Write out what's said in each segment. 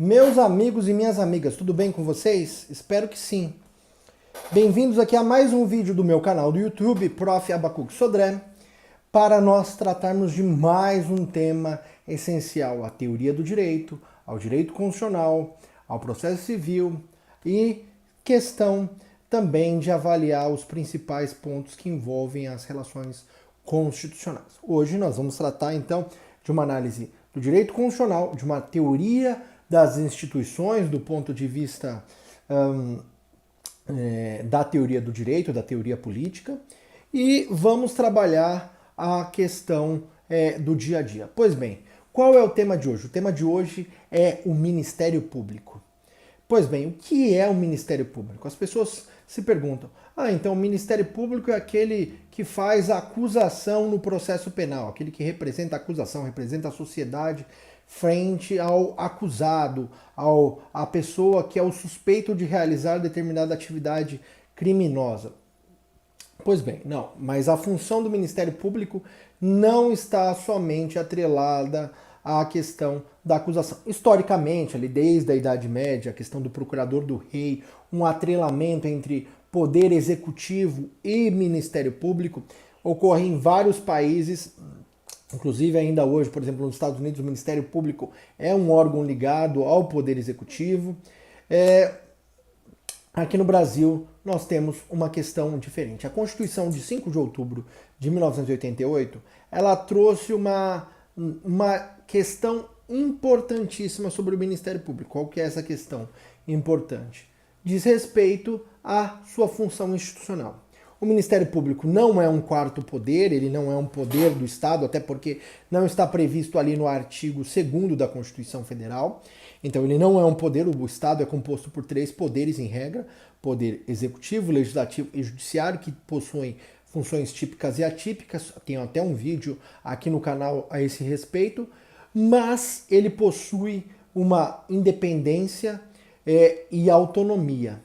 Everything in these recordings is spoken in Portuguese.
Meus amigos e minhas amigas, tudo bem com vocês? Espero que sim. Bem-vindos aqui a mais um vídeo do meu canal do YouTube, Prof. Abacuque Sodré, para nós tratarmos de mais um tema essencial à teoria do direito, ao direito constitucional, ao processo civil e questão também de avaliar os principais pontos que envolvem as relações constitucionais. Hoje nós vamos tratar então de uma análise do direito constitucional, de uma teoria das instituições do ponto de vista da teoria do direito, da teoria política, e vamos trabalhar a questão do dia a dia. Pois bem, qual é o tema de hoje? O tema de hoje é o Ministério Público. Pois bem, o que é o Ministério Público? As pessoas se perguntam, então o Ministério Público é aquele que faz a acusação no processo penal, aquele que representa a acusação, representa a sociedade frente ao acusado, a pessoa que é o suspeito de realizar determinada atividade criminosa. Pois bem, não, mas a função do Ministério Público não está somente atrelada à questão da acusação. Historicamente, ali desde a Idade Média, a questão do procurador do rei, um atrelamento entre poder executivo e Ministério Público, ocorre em vários países, inclusive ainda hoje, por exemplo, nos Estados Unidos, o Ministério Público é um órgão ligado ao poder executivo. Aqui no Brasil, nós temos uma questão diferente. A Constituição de 5 de outubro de 1988, ela trouxe uma questão importantíssima sobre o Ministério Público. Qual que é essa questão importante? Diz respeito à sua função institucional. O Ministério Público não é um quarto poder, ele não é um poder do Estado, até porque não está previsto ali no artigo 2º da Constituição Federal. Então ele não é um poder, o Estado é composto por 3 poderes em regra, poder executivo, legislativo e judiciário, que possuem funções típicas e atípicas. Tem até um vídeo aqui no canal a esse respeito, mas ele possui uma independência e autonomia,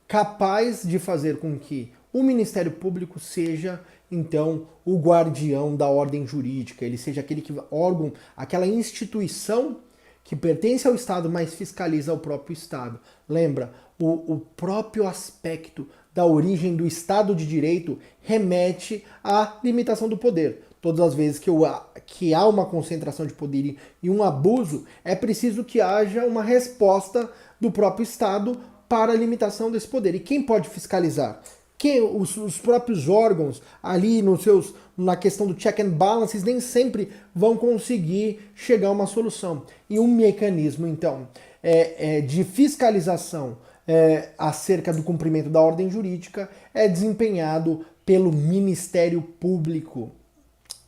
capaz de fazer com que o Ministério Público seja, então, o guardião da ordem jurídica, ele seja aquele órgão, aquela instituição que pertence ao Estado, mas fiscaliza o próprio Estado. Lembra, o próprio aspecto da origem do Estado de Direito remete à limitação do poder. Todas as vezes que há uma concentração de poder e um abuso, é preciso que haja uma resposta do próprio Estado para a limitação desse poder. E quem pode fiscalizar? Os próprios órgãos ali na questão do check and balances nem sempre vão conseguir chegar a uma solução. E um mecanismo, então, de fiscalização acerca do cumprimento da ordem jurídica é desempenhado pelo Ministério Público.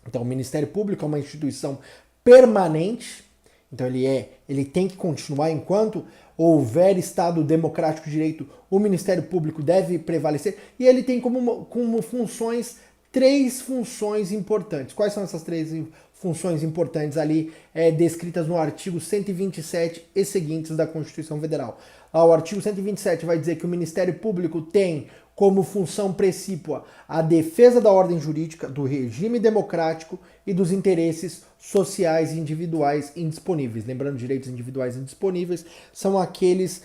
Então, o Ministério Público é uma instituição permanente, então ele tem que continuar enquanto houver Estado democrático de direito, o Ministério Público deve prevalecer, e ele tem como funções 3 funções importantes. Quais são essas 3 funções importantes ali descritas no artigo 127 e seguintes da Constituição Federal? O artigo 127 vai dizer que o Ministério Público tem como função precípua a defesa da ordem jurídica, do regime democrático e dos interesses sociais e individuais indisponíveis. Lembrando, direitos individuais indisponíveis são aqueles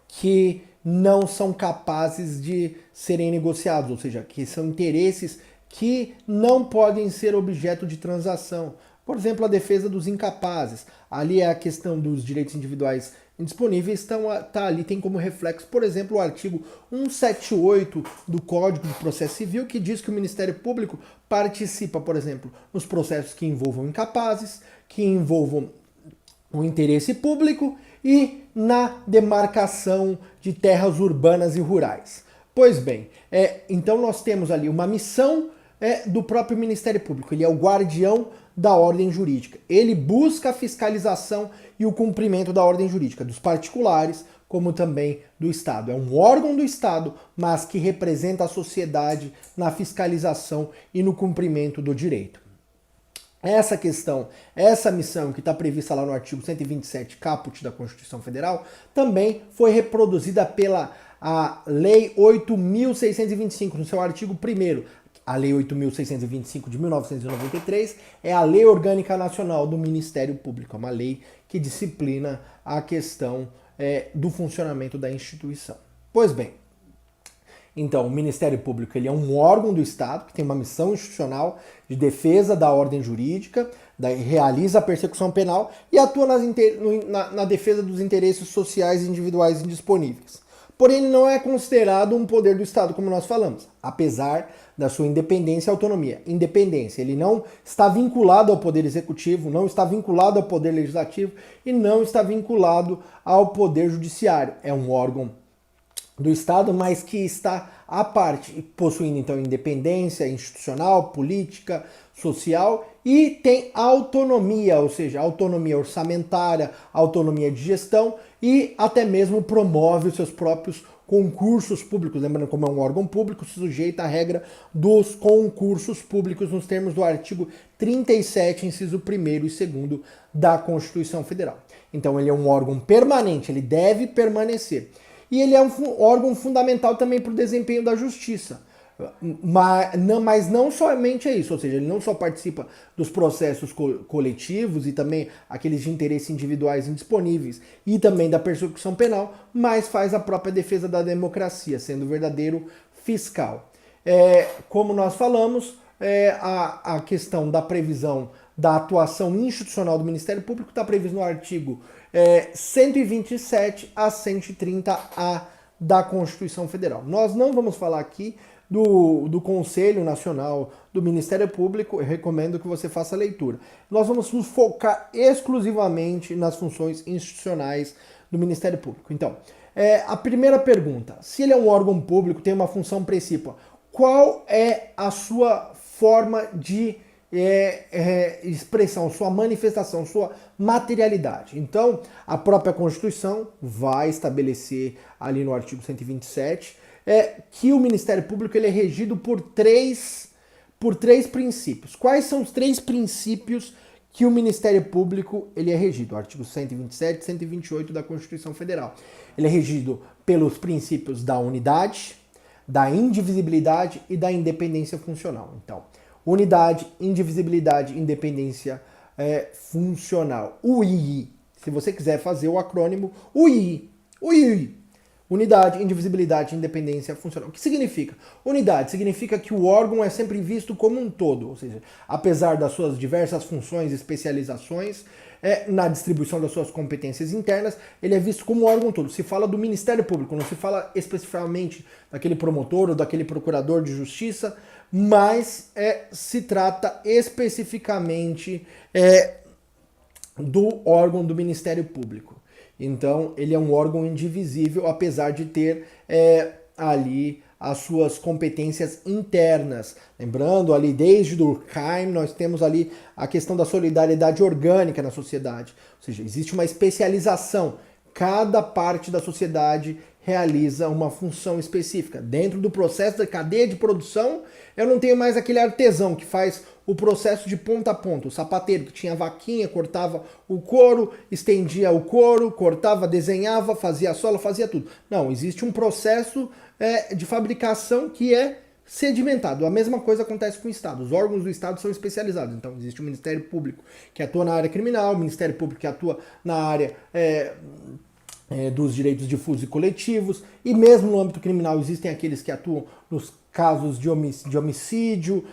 que não são capazes de serem negociados, ou seja, que são interesses que não podem ser objeto de transação. Por exemplo, a defesa dos incapazes. Ali é a questão dos direitos individuais indisponíveis, tá ali, tem como reflexo, por exemplo, o artigo 178 do Código de Processo Civil, que diz que o Ministério Público participa, por exemplo, nos processos que envolvam incapazes, que envolvam o interesse público e na demarcação de terras urbanas e rurais. Pois bem, então nós temos ali uma missão do próprio Ministério Público, ele é o guardião da ordem jurídica. Ele busca a fiscalização e o cumprimento da ordem jurídica dos particulares, como também do Estado. É um órgão do Estado, mas que representa a sociedade na fiscalização e no cumprimento do direito. Essa questão, essa missão que está prevista lá no artigo 127 caput da Constituição Federal, também foi reproduzida pela Lei 8.625, no seu artigo 1º, A Lei 8.625 de 1993 é a Lei Orgânica Nacional do Ministério Público, é uma lei que disciplina a questão do funcionamento da instituição. Pois bem, então o Ministério Público ele é um órgão do Estado que tem uma missão institucional de defesa da ordem jurídica, realiza a persecução penal e atua na defesa dos interesses sociais e individuais indisponíveis. Porém, ele não é considerado um poder do Estado, como nós falamos, apesar da sua independência e autonomia. Independência, ele não está vinculado ao poder executivo, não está vinculado ao poder legislativo e não está vinculado ao poder judiciário. É um órgão do Estado, mas que está à parte, possuindo então independência institucional, política, social e tem autonomia, ou seja, autonomia orçamentária, autonomia de gestão e até mesmo promove os seus próprios concursos públicos. Lembrando, como é um órgão público, se sujeita à regra dos concursos públicos nos termos do artigo 37, inciso 1º e 2º da Constituição Federal. Então ele é um órgão permanente, ele deve permanecer. E ele é um órgão fundamental também para o desempenho da justiça. Mas não somente é isso, ou seja, ele não só participa dos processos coletivos e também aqueles de interesse individuais indisponíveis e também da persecução penal, mas faz a própria defesa da democracia, sendo verdadeiro fiscal. Como nós falamos, a questão da previsão da atuação institucional do Ministério Público está previsto no artigo 127 a 130A da Constituição Federal. Nós não vamos falar aqui do Conselho Nacional do Ministério Público, eu recomendo que você faça a leitura. Nós vamos nos focar exclusivamente nas funções institucionais do Ministério Público. Então, a primeira pergunta, se ele é um órgão público, tem uma função principal, qual é a sua forma de expressão, sua manifestação, sua materialidade? Então, a própria Constituição vai estabelecer ali no artigo 127 que o Ministério Público ele é regido por três princípios. Quais são os três princípios que o Ministério Público ele é regido? O artigo 127 e 128 da Constituição Federal. Ele é regido pelos princípios da unidade, da indivisibilidade e da independência funcional. Então, unidade, indivisibilidade, independência funcional. UII. Se você quiser fazer o acrônimo UII. UII. Unidade, indivisibilidade, independência funcional. O que significa? Unidade significa que o órgão é sempre visto como um todo, ou seja, apesar das suas diversas funções e especializações, na distribuição das suas competências internas, ele é visto como um órgão todo. Se fala do Ministério Público, não se fala especificamente daquele promotor ou daquele procurador de justiça, mas se trata especificamente do órgão do Ministério Público. Então, ele é um órgão indivisível, apesar de ter ali as suas competências internas. Lembrando, ali desde Durkheim, nós temos ali a questão da solidariedade orgânica na sociedade. Ou seja, existe uma especialização. Cada parte da sociedade realiza uma função específica. Dentro do processo da cadeia de produção, eu não tenho mais aquele artesão que faz o processo de ponta a ponta, o sapateiro que tinha vaquinha, cortava o couro, estendia o couro, cortava, desenhava, fazia a sola, fazia tudo. Não, existe um processo de fabricação que é sedimentado. A mesma coisa acontece com o Estado. Os órgãos do Estado são especializados. Então, existe o Ministério Público que atua na área criminal, o Ministério Público que atua na área dos direitos difusos e coletivos, e mesmo no âmbito criminal existem aqueles que atuam nos casos de homicídio,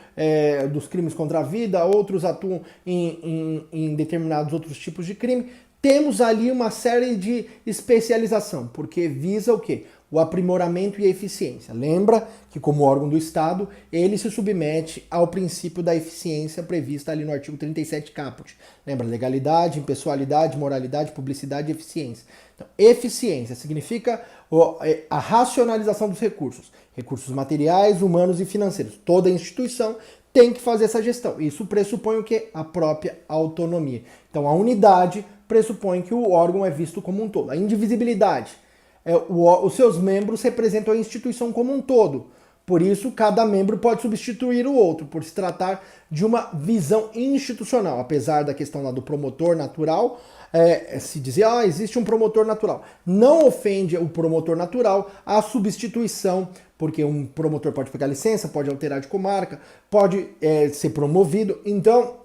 dos crimes contra a vida, outros atuam em determinados outros tipos de crime. Temos ali uma série de especialização, porque visa o quê? O aprimoramento e a eficiência. Lembra que, como órgão do Estado, ele se submete ao princípio da eficiência prevista ali no artigo 37 caput. Lembra? Legalidade, impessoalidade, moralidade, publicidade e eficiência. Então, eficiência significa a racionalização dos recursos. Recursos materiais, humanos e financeiros. Toda instituição tem que fazer essa gestão. Isso pressupõe o quê? A própria autonomia. Então, a unidade pressupõe que o órgão é visto como um todo. A indivisibilidade. Os seus membros representam a instituição como um todo. Por isso, cada membro pode substituir o outro, por se tratar de uma visão institucional. Apesar da questão lá do promotor natural, se dizia, existe um promotor natural. Não ofende o promotor natural a substituição, porque um promotor pode pegar licença, pode alterar de comarca, pode ser promovido. Então,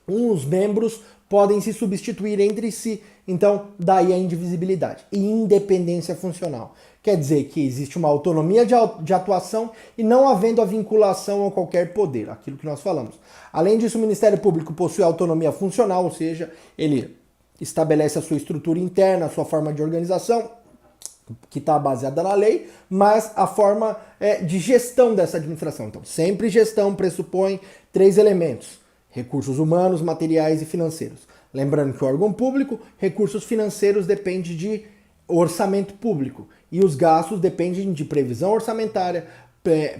os membros podem se substituir entre si. Então, daí a indivisibilidade e independência funcional. Quer dizer que existe uma autonomia de atuação e não havendo a vinculação a qualquer poder, aquilo que nós falamos. Além disso, o Ministério Público possui autonomia funcional, ou seja, ele estabelece a sua estrutura interna, a sua forma de organização, que está baseada na lei, mas a forma de gestão dessa administração. Então, sempre gestão pressupõe 3 elementos: recursos humanos, materiais e financeiros. Lembrando que o órgão público, recursos financeiros depende de orçamento público e os gastos dependem de previsão orçamentária,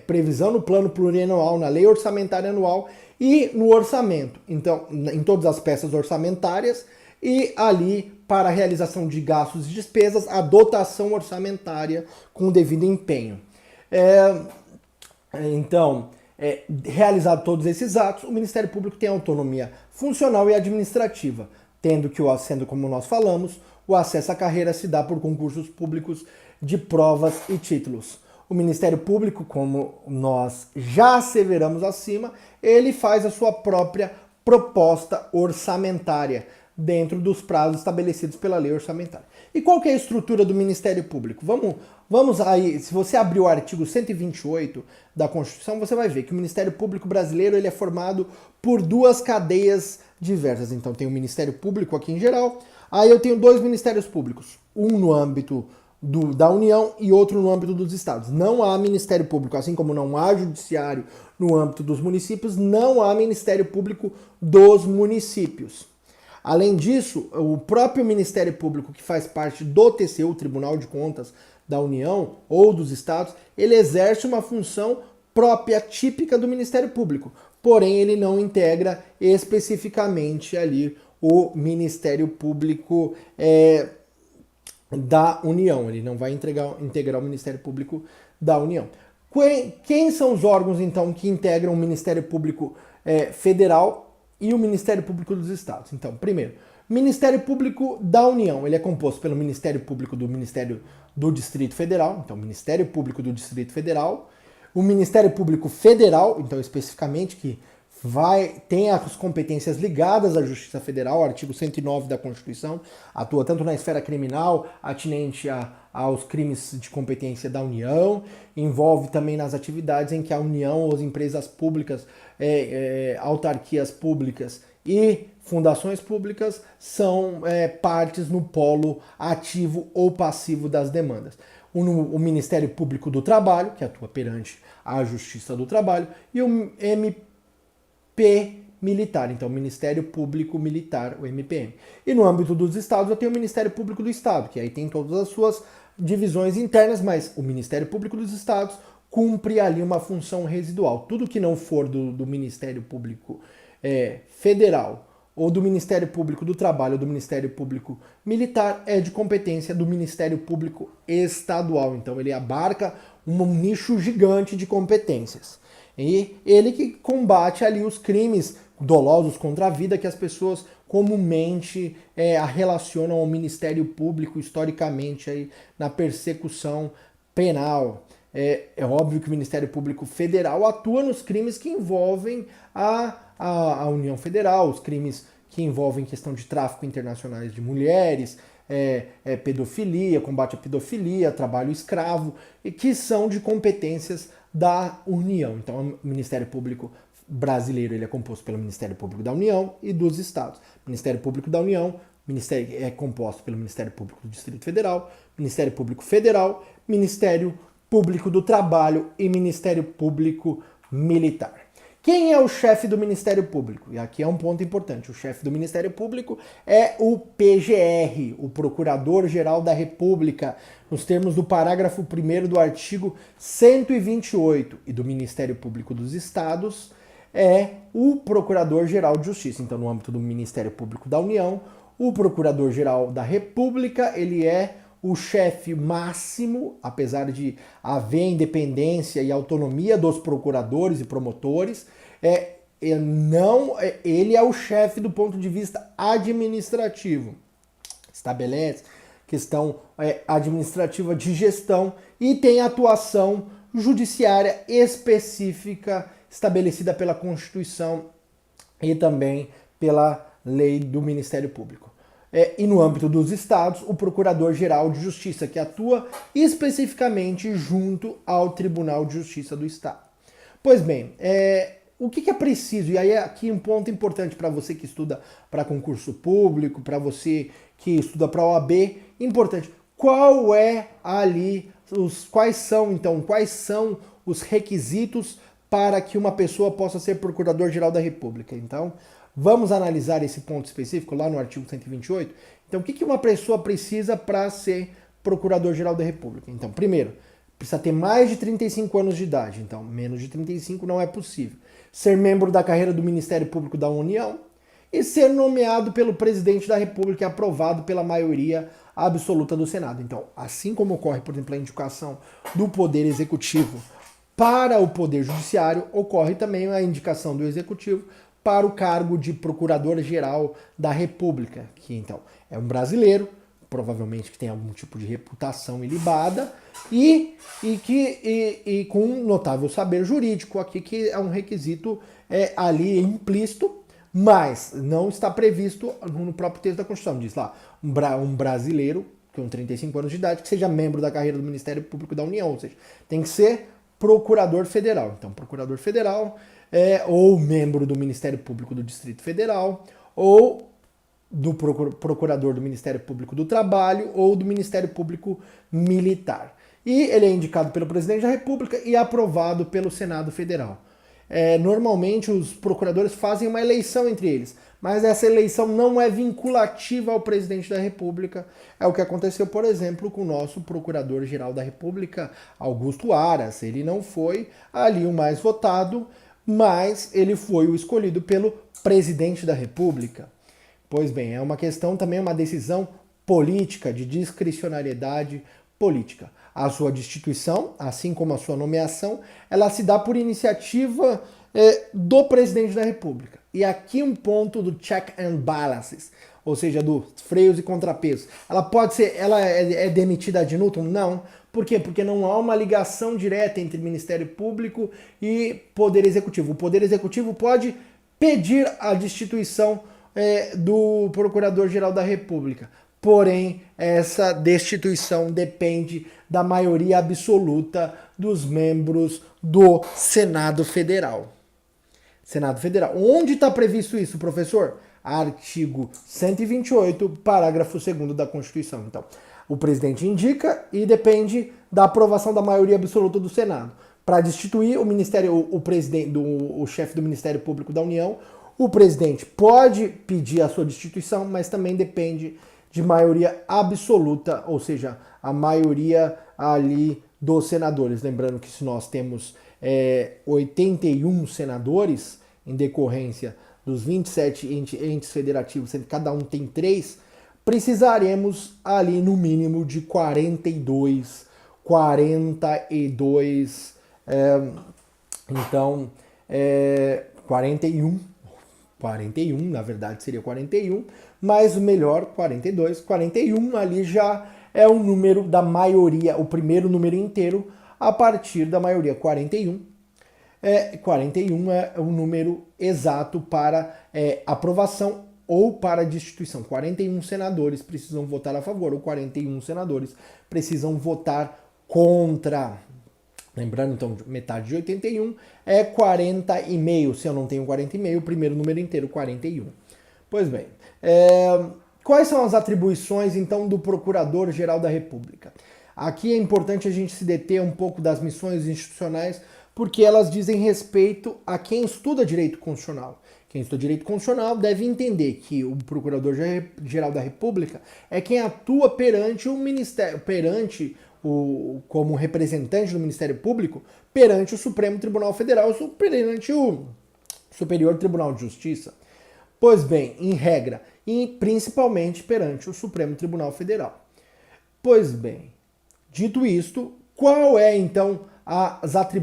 previsão no plano plurianual, na lei orçamentária anual e no orçamento. Então, em todas as peças orçamentárias e ali para a realização de gastos e despesas, a dotação orçamentária com o devido empenho. Realizado todos esses atos, o Ministério Público tem autonomia funcional e administrativa, sendo como nós falamos, o acesso à carreira se dá por concursos públicos de provas e títulos. O Ministério Público, como nós já asseveramos acima, ele faz a sua própria proposta orçamentária dentro dos prazos estabelecidos pela lei orçamentária. E qual que é a estrutura do Ministério Público? Vamos aí, se você abrir o artigo 128 da Constituição, você vai ver que o Ministério Público brasileiro ele é formado por 2 cadeias diversas. Então tem o Ministério Público aqui em geral, aí eu tenho 2 Ministérios Públicos, um no âmbito da União e outro no âmbito dos estados. Não há Ministério Público, assim como não há Judiciário no âmbito dos municípios, não há Ministério Público dos municípios. Além disso, o próprio Ministério Público, que faz parte do TCU, Tribunal de Contas da União ou dos estados, ele exerce uma função própria, típica do Ministério Público. Porém, ele não integra especificamente ali o Ministério Público da União. Ele não vai integrar o Ministério Público da União. Quem são os órgãos, então, que integram o Ministério Público Federal e o Ministério Público dos Estados? Então, primeiro, Ministério Público da União, ele é composto pelo Ministério Público do Distrito Federal, então Ministério Público do Distrito Federal, o Ministério Público Federal, então especificamente que tem as competências ligadas à Justiça Federal, artigo 109 da Constituição, atua tanto na esfera criminal, atinente aos crimes de competência da União, envolve também nas atividades em que a União ou as empresas públicas, autarquias públicas e fundações públicas são partes no polo ativo ou passivo das demandas. O Ministério Público do Trabalho, que atua perante a Justiça do Trabalho, e o MP Militar, então Ministério Público Militar, o MPM. E no âmbito dos estados eu tenho o Ministério Público do Estado, que aí tem todas as suas divisões internas, mas o Ministério Público dos Estados cumpre ali uma função residual. Tudo que não for do Ministério Público Federal ou do Ministério Público do Trabalho ou do Ministério Público Militar é de competência do Ministério Público Estadual. Então ele abarca um nicho gigante de competências. E ele que combate ali os crimes dolosos contra a vida que as pessoas comumente relacionam ao Ministério Público historicamente aí, na persecução penal. É óbvio que o Ministério Público Federal atua nos crimes que envolvem a União Federal, os crimes que envolvem questão de tráfico internacionais de mulheres, pedofilia, combate à pedofilia, trabalho escravo, e que são de competências da União. Então, o Ministério Público brasileiro ele é composto pelo Ministério Público da União e dos Estados. O Ministério Público da União é composto pelo Ministério Público do Distrito Federal, Ministério Público Federal, Ministério Público do Trabalho e Ministério Público Militar. Quem é o chefe do Ministério Público? E aqui é um ponto importante. O chefe do Ministério Público é o PGR, o Procurador-Geral da República, nos termos do parágrafo 1º do artigo 128. E do Ministério Público dos Estados é o Procurador-Geral de Justiça. Então, no âmbito do Ministério Público da União, o Procurador-Geral da República, ele é o chefe máximo, apesar de haver independência e autonomia dos procuradores e promotores, ele é o chefe do ponto de vista administrativo. Estabelece questão administrativa de gestão e tem atuação judiciária específica estabelecida pela Constituição e também pela lei do Ministério Público. E no âmbito dos estados, o Procurador-Geral de Justiça, que atua especificamente junto ao Tribunal de Justiça do Estado. Pois bem, o que é preciso? E aí aqui um ponto importante para você que estuda para concurso público, para você que estuda para OAB, importante. Quais são os requisitos para que uma pessoa possa ser Procurador-Geral da República? Então, vamos analisar esse ponto específico lá no artigo 128. Então, o que uma pessoa precisa para ser Procurador-Geral da República? Então, primeiro, precisa ter mais de 35 anos de idade. Então, menos de 35 não é possível. Ser membro da carreira do Ministério Público da União e ser nomeado pelo Presidente da República e aprovado pela maioria absoluta do Senado. Então, assim como ocorre, por exemplo, a indicação do Poder Executivo para o Poder Judiciário, ocorre também a indicação do Executivo para o cargo de Procurador-Geral da República, que então é um brasileiro, provavelmente que tem algum tipo de reputação ilibada e com um notável saber jurídico aqui, que é um requisito ali implícito, mas não está previsto no próprio texto da Constituição. Diz lá, um brasileiro com 35 anos de idade que seja membro da carreira do Ministério Público da União, ou seja, tem que ser procurador federal. Então, procurador federal ou membro do Ministério Público do Distrito Federal, ou do procurador do Ministério Público do Trabalho ou do Ministério Público Militar. E ele é indicado pelo Presidente da República e aprovado pelo Senado Federal. Normalmente os procuradores fazem uma eleição entre eles, mas essa eleição não é vinculativa ao Presidente da República. É o que aconteceu, por exemplo, com o nosso Procurador-Geral da República, Augusto Aras. Ele não foi ali o mais votado, mas ele foi o escolhido pelo Presidente da República. Pois bem, é uma questão também, uma decisão política, de discricionariedade política. A sua destituição, assim como a sua nomeação, ela se dá por iniciativa do Presidente da República. E aqui um ponto do check and balances, ou seja, dos freios e contrapesos. Ela é demitida ad nutum? Não. Por quê? Porque não há uma ligação direta entre Ministério Público e Poder Executivo. O Poder Executivo pode pedir a destituição do Procurador-Geral da República. Porém, essa destituição depende da maioria absoluta dos membros do Senado Federal. Senado Federal. Onde está previsto isso, professor? Artigo 128, parágrafo 2º da Constituição. Então, o presidente indica e depende da aprovação da maioria absoluta do Senado. Para destituir o chefe do Ministério Público da União, o presidente pode pedir a sua destituição, mas também depende de maioria absoluta, ou seja, a maioria ali dos senadores. Lembrando que se nós temos 81 senadores, em decorrência dos 27 entes federativos, sendo que cada um tem 3, precisaremos ali no mínimo de 42, então 41, na verdade seria 41, mas o melhor 42, 41 ali já é o número da maioria, o primeiro número inteiro a partir da maioria 41. 41 é o número exato para aprovação ou para destituição. 41 senadores precisam votar a favor ou 41 senadores precisam votar contra. Lembrando, então, metade de 81 é 40,5. Se eu não tenho 40,5, o primeiro número inteiro, 41. Pois bem, quais são as atribuições, então, do Procurador-Geral da República? Aqui é importante a gente se deter um pouco das missões institucionais, porque elas dizem respeito a quem estuda direito constitucional. Quem estuda direito constitucional deve entender que o Procurador-Geral da República é quem atua perante o Ministério, como representante do Ministério Público, perante o Supremo Tribunal Federal, perante o Superior Tribunal de Justiça. Pois bem, em regra, e principalmente perante o Supremo Tribunal Federal. Pois bem, dito isto, qual é então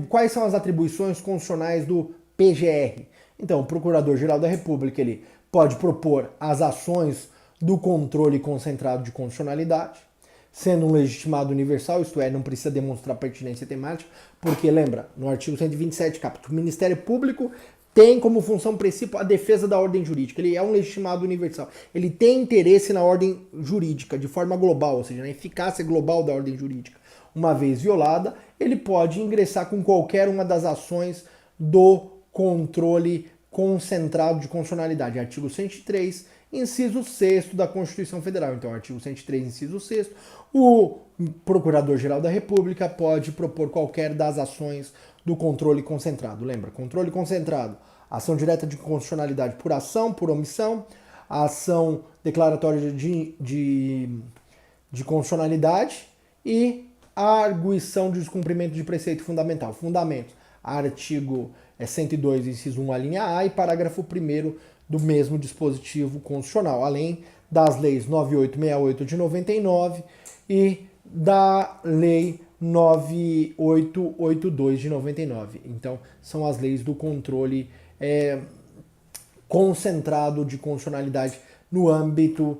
quais são as atribuições constitucionais do PGR? Então, o Procurador-Geral da República ele pode propor as ações do controle concentrado de constitucionalidade, sendo um legitimado universal, isto é, não precisa demonstrar pertinência temática, porque lembra, no artigo 127, caput, o Ministério Público tem como função principal a defesa da ordem jurídica. Ele é um legitimado universal. Ele tem interesse na ordem jurídica de forma global, ou seja, na eficácia global da ordem jurídica. Uma vez violada, ele pode ingressar com qualquer uma das ações do controle concentrado de constitucionalidade. Artigo 103, inciso 6º da Constituição Federal. Então, artigo 103, inciso 6º, o Procurador-Geral da República pode propor qualquer das ações do controle concentrado. Lembra? Controle concentrado. Ação direta de constitucionalidade por ação, por omissão. A ação declaratória de constitucionalidade e a arguição de descumprimento de preceito fundamental. Fundamentos. Artigo 102, inciso 1, a linha A e parágrafo 1º do mesmo dispositivo constitucional, além das leis 9868 de 99 e da lei 9882 de 99. Então, são as leis do controle concentrado de constitucionalidade no âmbito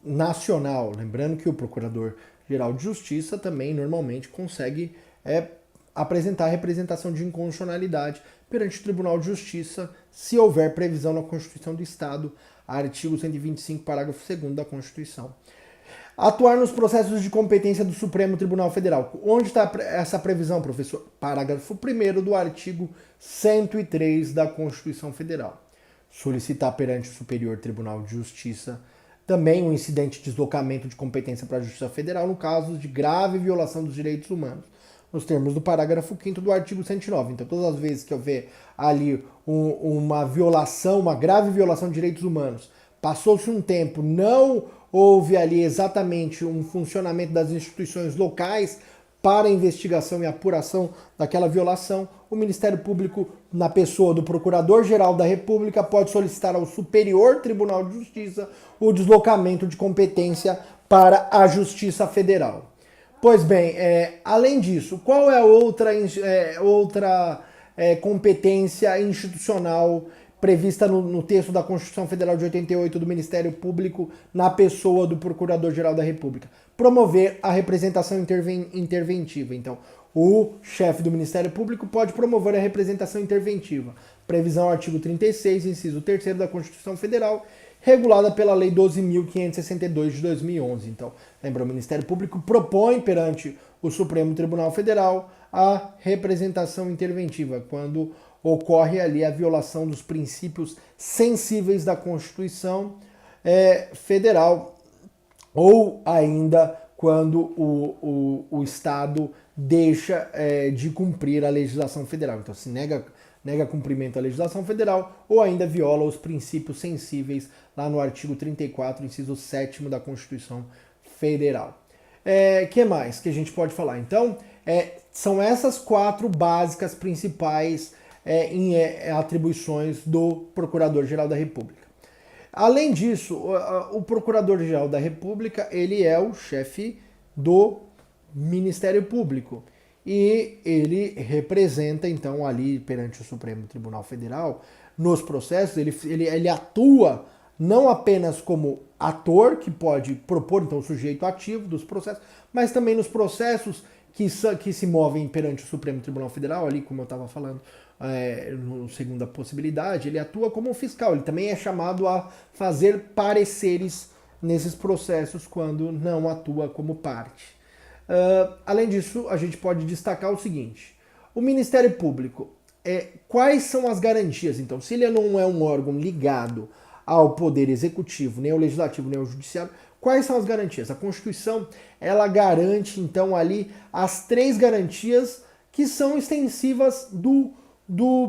nacional. Lembrando que o Procurador-Geral de Justiça também normalmente consegue apresentar a representação de inconstitucionalidade perante o Tribunal de Justiça, se houver previsão na Constituição do Estado, artigo 125, parágrafo 2º da Constituição. Atuar nos processos de competência do Supremo Tribunal Federal. Onde está essa previsão, professor? Parágrafo 1º do artigo 103 da Constituição Federal. Solicitar perante o Superior Tribunal de Justiça também um incidente de deslocamento de competência para a Justiça Federal no caso de grave violação dos direitos humanos, nos termos do parágrafo 5º do artigo 109. Então, todas as vezes que houver ali uma violação, uma grave violação de direitos humanos, passou-se um tempo, não houve ali exatamente um funcionamento das instituições locais para a investigação e apuração daquela violação, o Ministério Público, na pessoa do Procurador-Geral da República, pode solicitar ao Superior Tribunal de Justiça o deslocamento de competência para a Justiça Federal. Pois bem, além disso, qual é a outra competência institucional prevista no texto da Constituição Federal de 88 do Ministério Público na pessoa do Procurador-Geral da República? Promover a representação interventiva. Então, o chefe do Ministério Público pode promover a representação interventiva. Previsão artigo 36, inciso 3º da Constituição Federal, regulada pela Lei 12.562 de 2011. Então, lembra, o Ministério Público propõe perante o Supremo Tribunal Federal a representação interventiva, quando ocorre ali a violação dos princípios sensíveis da Constituição Federal, ou ainda quando o Estado deixa de cumprir a legislação federal. Então, se nega cumprimento à legislação federal ou ainda viola os princípios sensíveis lá no artigo 34, inciso 7º da Constituição Federal. Que mais que a gente pode falar? Então, são essas 4 básicas principais em atribuições do Procurador-Geral da República. Além disso, o Procurador-Geral da República, ele é o chefe do Ministério Público e ele representa, então, ali perante o Supremo Tribunal Federal, nos processos, ele atua não apenas como ator, que pode propor, então, o sujeito ativo dos processos, mas também nos processos que se movem perante o Supremo Tribunal Federal, ali, como eu estava falando, no segunda possibilidade, ele atua como fiscal, ele também é chamado a fazer pareceres nesses processos quando não atua como parte. Além disso, a gente pode destacar o seguinte: o Ministério Público, quais são as garantias? Então, se ele não é um órgão ligado ao Poder Executivo, nem ao Legislativo, nem ao Judiciário, quais são as garantias? A Constituição, ela garante, então, ali as 3 garantias que são extensivas do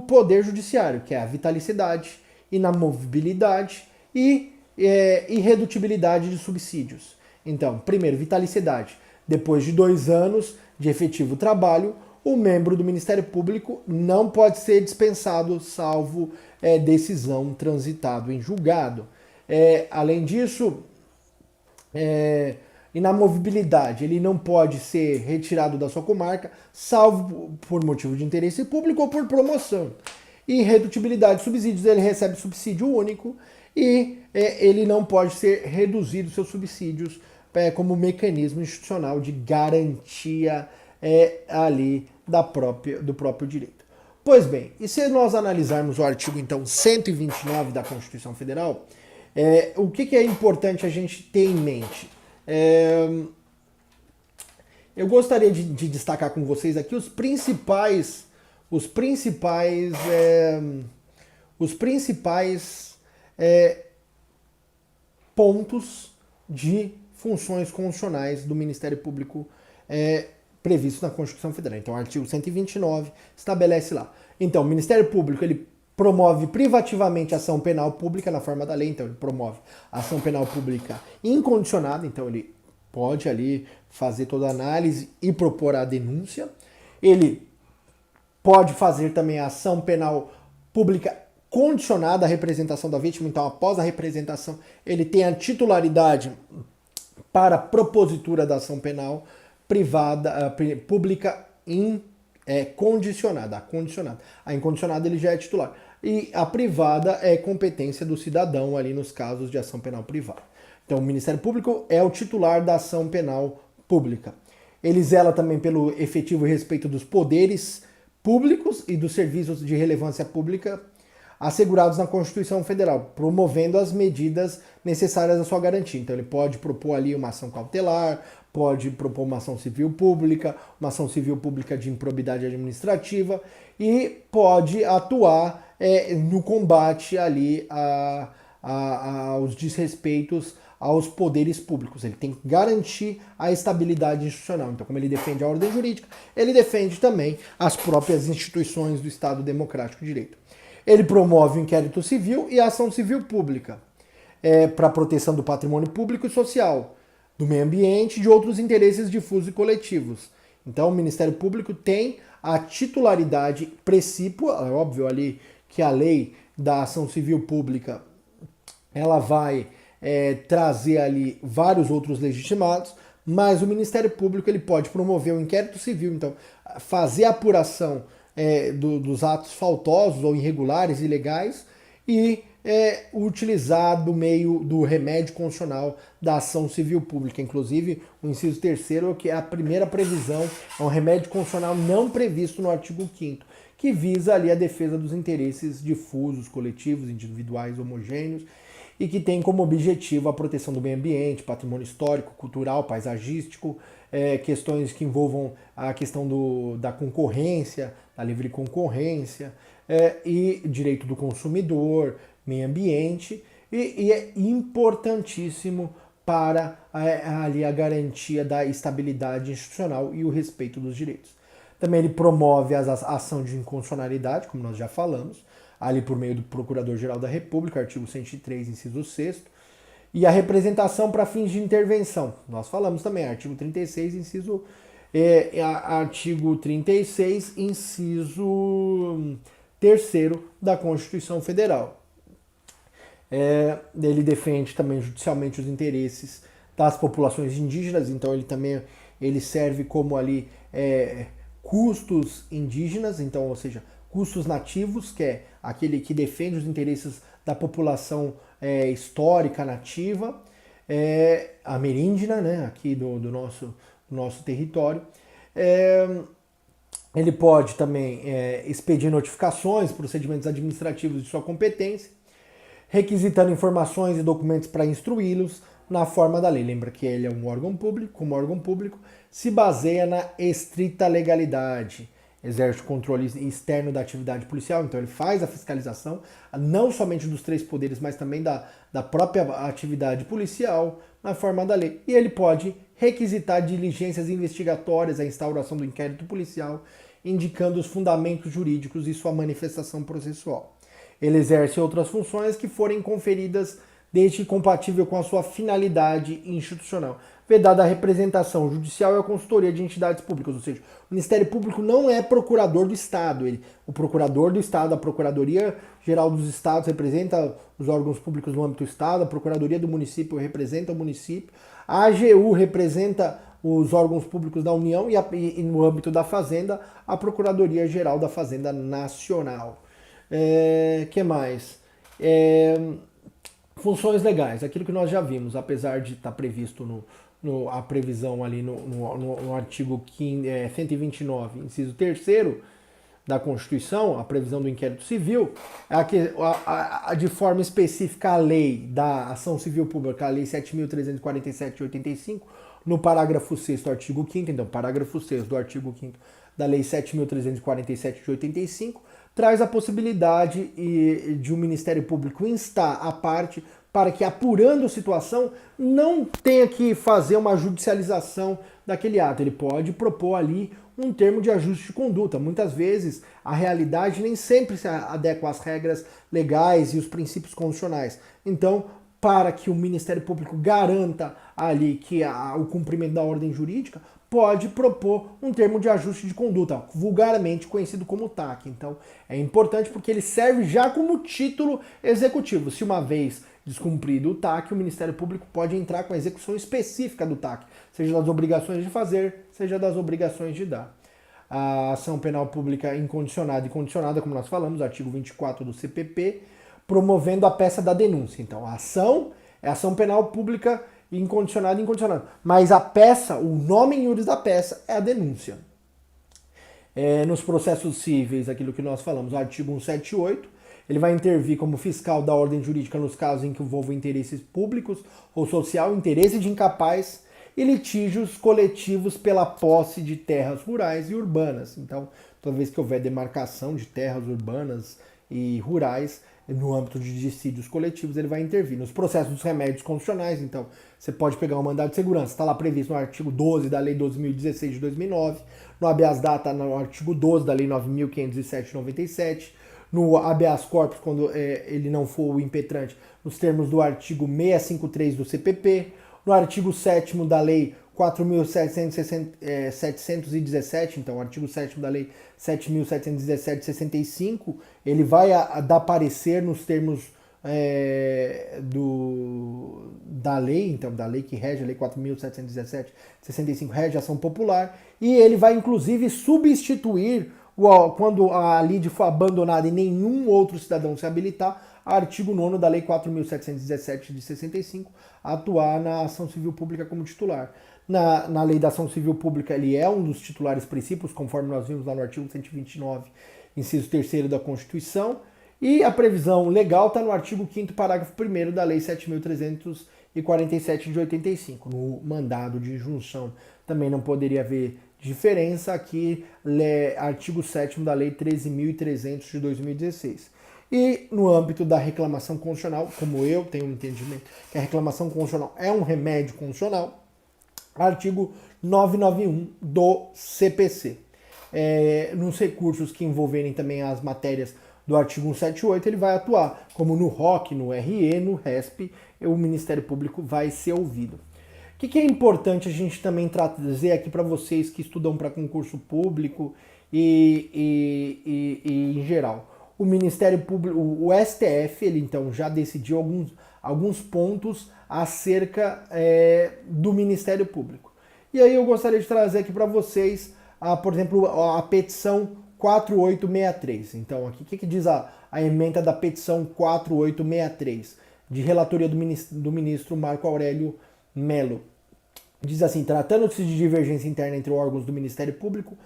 Poder Judiciário, que é a vitalicidade, inamovibilidade e irredutibilidade de subsídios. Então, primeiro, vitalicidade. Depois de 2 anos de efetivo trabalho, o membro do Ministério Público não pode ser dispensado, salvo decisão transitado em julgado. Além disso, inamovibilidade, ele não pode ser retirado da sua comarca, salvo por motivo de interesse público ou por promoção. Irredutibilidade de subsídios, ele recebe subsídio único e ele não pode ser reduzido seus subsídios como mecanismo institucional de garantia ali do próprio direito. Pois bem, e se nós analisarmos o artigo, então, 129 da Constituição Federal, o que é importante a gente ter em mente? Eu gostaria de destacar com vocês aqui os principais pontos de funções constitucionais do Ministério Público previsto na Constituição Federal. Então, o artigo 129 estabelece lá. Então, o Ministério Público, ele promove privativamente ação penal pública na forma da lei, então ele promove ação penal pública incondicionada, então ele pode ali fazer toda a análise e propor a denúncia. Ele pode fazer também a ação penal pública condicionada à representação da vítima, então após a representação ele tem a titularidade para a propositura da ação penal privada, pública condicionada. A incondicionada ele já é titular. E a privada é competência do cidadão ali nos casos de ação penal privada. Então o Ministério Público é o titular da ação penal pública. Ele zela também pelo efetivo respeito dos poderes públicos e dos serviços de relevância pública assegurados na Constituição Federal, promovendo as medidas necessárias à sua garantia. Então ele pode propor ali uma ação cautelar, pode propor uma ação civil pública de improbidade administrativa e pode atuar no combate ali aos desrespeitos aos poderes públicos. Ele tem que garantir a estabilidade institucional. Então, como ele defende a ordem jurídica, ele defende também as próprias instituições do Estado Democrático de Direito. Ele promove o inquérito civil e a ação civil pública para proteção do patrimônio público e social, do meio ambiente e de outros interesses difusos e coletivos. Então, o Ministério Público tem a titularidade princípio, é óbvio ali que a lei da ação civil pública ela vai trazer ali vários outros legitimados, mas o Ministério Público ele pode promover um inquérito civil, então fazer a apuração dos atos faltosos ou irregulares, ilegais, e utilizar do meio do remédio constitucional da ação civil pública. Inclusive, o inciso 3º, que é a primeira previsão, é um remédio constitucional não previsto no artigo 5º, que visa ali a defesa dos interesses difusos, coletivos, individuais, homogêneos, e que tem como objetivo a proteção do meio ambiente, patrimônio histórico, cultural, paisagístico, questões que envolvam a questão da concorrência, da livre concorrência, e direito do consumidor, meio ambiente, e é importantíssimo para ali a garantia da estabilidade institucional e o respeito dos direitos. Também ele promove a ação de inconstitucionalidade, como nós já falamos, ali por meio do Procurador-Geral da República, artigo 103, inciso 6º, e a representação para fins de intervenção. Nós falamos também, artigo 36, artigo 36, inciso 3º da Constituição Federal. Ele defende também judicialmente os interesses das populações indígenas, então ele serve como ali custos indígenas, então, ou seja, custos nativos, que é aquele que defende os interesses da população histórica nativa, ameríndia, né, aqui do nosso território. Ele pode também expedir notificações, procedimentos administrativos de sua competência, requisitando informações e documentos para instruí-los na forma da lei. Lembra que ele é um órgão público, como órgão público, se baseia na estrita legalidade, exerce o controle externo da atividade policial, então ele faz a fiscalização, não somente dos 3 poderes, mas também da própria atividade policial na forma da lei. E ele pode requisitar diligências investigatórias, a instauração do inquérito policial, indicando os fundamentos jurídicos e sua manifestação processual. Ele exerce outras funções que forem conferidas desde que compatível com a sua finalidade institucional. Vedada a representação judicial e a consultoria de entidades públicas, ou seja, o Ministério Público não é procurador do Estado. O procurador do Estado, a Procuradoria-Geral dos Estados representa os órgãos públicos no âmbito do Estado, a Procuradoria do Município representa o município, a AGU representa os órgãos públicos da União e no âmbito da Fazenda, a Procuradoria-Geral da Fazenda Nacional. Que mais? Funções legais, aquilo que nós já vimos, apesar de estar previsto a previsão ali no artigo 129, inciso 3º da Constituição, a previsão do inquérito civil, de forma específica a lei da ação civil pública, a lei 7.347 de 85, no parágrafo 6º do artigo 5º, então, parágrafo 6º do artigo 5º da lei 7.347 de 85, traz a possibilidade de um Ministério Público instar a parte para que, apurando a situação, não tenha que fazer uma judicialização daquele ato. Ele pode propor ali um termo de ajuste de conduta. Muitas vezes a realidade nem sempre se adequa às regras legais e os princípios constitucionais. Então, para que o Ministério Público garanta ali que o cumprimento da ordem jurídica, pode propor um termo de ajuste de conduta, vulgarmente conhecido como TAC. Então, é importante porque ele serve já como título executivo. Se uma vez descumprido o TAC, o Ministério Público pode entrar com a execução específica do TAC, seja das obrigações de fazer, seja das obrigações de dar. A ação penal pública incondicionada e condicionada, como nós falamos, artigo 24 do CPP, promovendo a peça da denúncia. Então, a ação é ação penal pública incondicionada e incondicionada. Mas a peça, o nome em iuris da peça é a denúncia. Nos processos cíveis, aquilo que nós falamos, o artigo 178, ele vai intervir como fiscal da ordem jurídica nos casos em que envolvam interesses públicos ou social, interesse de incapaz e litígios coletivos pela posse de terras rurais e urbanas. Então, toda vez que houver demarcação de terras urbanas e rurais, no âmbito de dissídios coletivos, ele vai intervir. Nos processos dos remédios constitucionais, então, você pode pegar um mandado de segurança, está lá previsto no artigo 12 da Lei 12.016 de 2009, no habeas data no artigo 12 da Lei 9.507 de 97, no habeas corpus, quando ele não for o impetrante, nos termos do artigo 653 do CPP, no artigo 7º da Lei 4.717, então o artigo 7º da Lei 7.717 de 65, ele vai dar parecer nos termos da lei, então da lei que rege, a Lei 4.717 de 65, rege a ação popular, e ele vai inclusive substituir, quando a lide for abandonada e nenhum outro cidadão se habilitar, artigo 9º da Lei 4.717 de 65, atuar na ação civil pública como titular. Na lei da ação civil pública, ele é um dos titulares princípios, conforme nós vimos lá no artigo 129, inciso 3º da Constituição, e a previsão legal está no artigo 5º, parágrafo 1º da Lei 7.347 de 85. No mandado de injunção também não poderia haver diferença, aqui artigo 7º da Lei 13.300 de 2016. E no âmbito da reclamação constitucional, como eu tenho um entendimento que a reclamação constitucional é um remédio constitucional, artigo 991 do CPC. Nos recursos que envolverem também as matérias do artigo 178, ele vai atuar, como no ROC, no RE, no RESP, o Ministério Público vai ser ouvido. O que é importante a gente também trazer aqui para vocês que estudam para concurso público e em geral? O Ministério Público, o STF, ele então já decidiu alguns pontos acerca do Ministério Público. E aí eu gostaria de trazer aqui para vocês, por exemplo, a petição 4863. Então, aqui o que diz a ementa da petição 4863, de relatoria do ministro Marco Aurélio Melo? Diz assim: tratando-se de divergência interna entre órgãos do Ministério Público,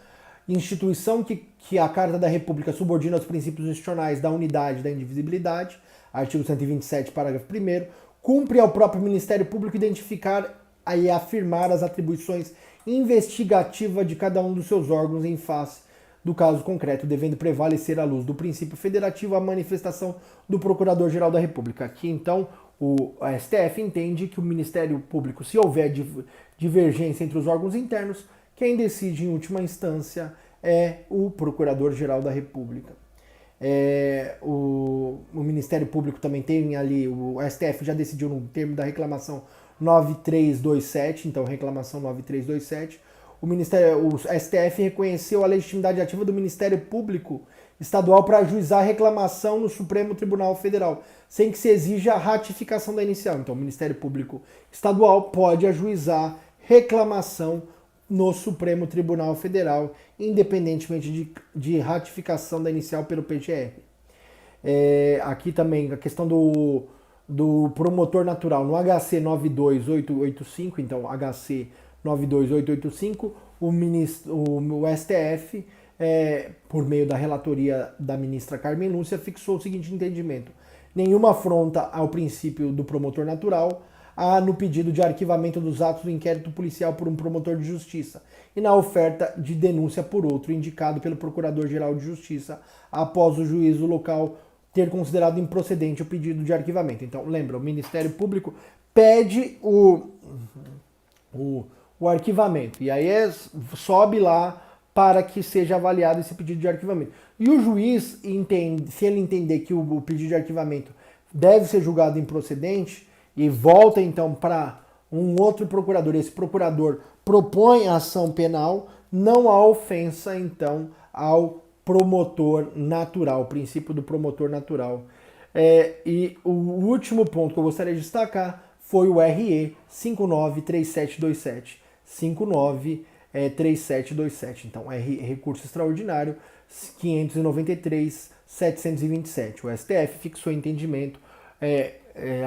instituição que a Carta da República subordina aos princípios institucionais da unidade e da indivisibilidade, artigo 127, parágrafo 1º, cumpre ao próprio Ministério Público identificar e afirmar as atribuições investigativas de cada um dos seus órgãos em face do caso concreto, devendo prevalecer à luz do princípio federativo a manifestação do Procurador-Geral da República. Aqui, então, o STF entende que o Ministério Público, se houver divergência entre os órgãos internos, quem decide em última instância é o Procurador-Geral da República. O Ministério Público também tem ali, o STF já decidiu no termo da reclamação 9327, então reclamação 9327. O STF reconheceu a legitimidade ativa do Ministério Público Estadual para ajuizar a reclamação no Supremo Tribunal Federal, sem que se exija a ratificação da inicial. Então, o Ministério Público Estadual pode ajuizar reclamação no Supremo Tribunal Federal, independentemente de ratificação da inicial pelo PGR. Aqui também a questão do promotor natural no HC 92885, então HC 92885, o STF, por meio da relatoria da ministra Carmen Lúcia, fixou o seguinte entendimento: nenhuma afronta ao princípio do promotor natural há no pedido de arquivamento dos atos do inquérito policial por um promotor de justiça e na oferta de denúncia por outro indicado pelo Procurador-Geral de Justiça após o juízo local ter considerado improcedente o pedido de arquivamento. Então, lembra, o Ministério Público pede o arquivamento e aí sobe lá para que seja avaliado esse pedido de arquivamento. E o juiz, se ele entender que o pedido de arquivamento deve ser julgado improcedente, e volta então para um outro procurador, esse procurador propõe a ação penal, não há ofensa então ao promotor natural, o princípio do promotor natural. E o último ponto que eu gostaria de destacar foi o RE 593727. 593727. Então, recurso extraordinário 593.727. O STF fixou entendimento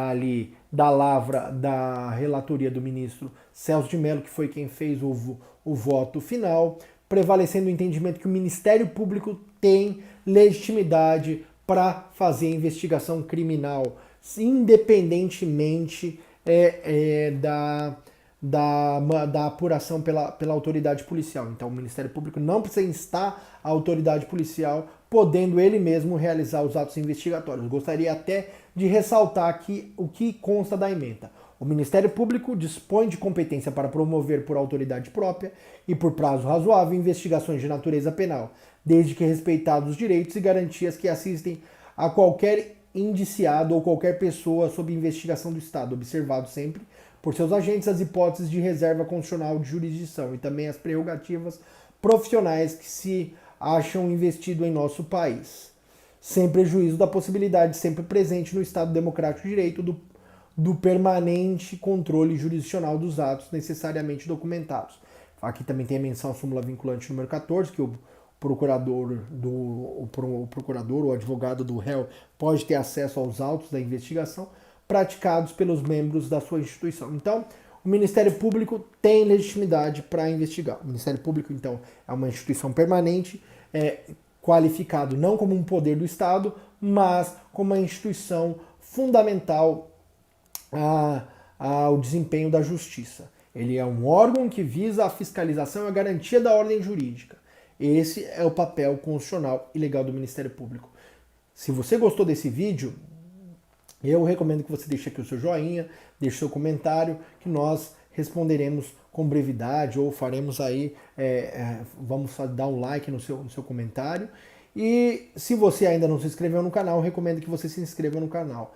ali da lavra da relatoria do ministro Celso de Mello, que foi quem fez o voto final, prevalecendo o entendimento que o Ministério Público tem legitimidade para fazer investigação criminal, independentemente da apuração pela autoridade policial. Então, o Ministério Público não precisa instar a autoridade policial, podendo ele mesmo realizar os atos investigatórios. Gostaria até de ressaltar aqui o que consta da ementa. O Ministério Público dispõe de competência para promover por autoridade própria e por prazo razoável investigações de natureza penal, desde que respeitados os direitos e garantias que assistem a qualquer indiciado ou qualquer pessoa sob investigação do Estado, observado sempre por seus agentes as hipóteses de reserva constitucional de jurisdição e também as prerrogativas profissionais que se acham investido em nosso país, sem prejuízo da possibilidade sempre presente no Estado Democrático de Direito do permanente controle jurisdicional dos atos necessariamente documentados. Aqui também tem a menção à súmula vinculante número 14, que o procurador, o advogado do réu pode ter acesso aos autos da investigação praticados pelos membros da sua instituição. Então, o Ministério Público tem legitimidade para investigar. O Ministério Público, então, é uma instituição permanente, qualificado não como um poder do Estado, mas como uma instituição fundamental ao desempenho da justiça. Ele é um órgão que visa a fiscalização e a garantia da ordem jurídica. Esse é o papel constitucional e legal do Ministério Público. Se você gostou desse vídeo, eu recomendo que você deixe aqui o seu joinha, deixe o seu comentário, que nós responderemos com brevidade ou faremos aí, vamos dar um like no seu comentário. E se você ainda não se inscreveu no canal, eu recomendo que você se inscreva no canal.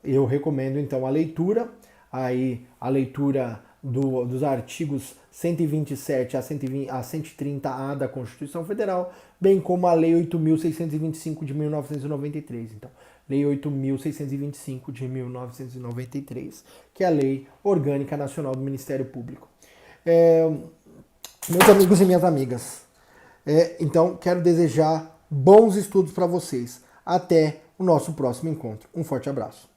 Eu recomendo então a leitura dos artigos 127 a 130A da Constituição Federal, bem como a Lei 8.625 de 1993. Então, Lei 8.625 de 1993, que é a Lei Orgânica Nacional do Ministério Público. Meus amigos e minhas amigas, então quero desejar bons estudos para vocês. Até o nosso próximo encontro. Um forte abraço.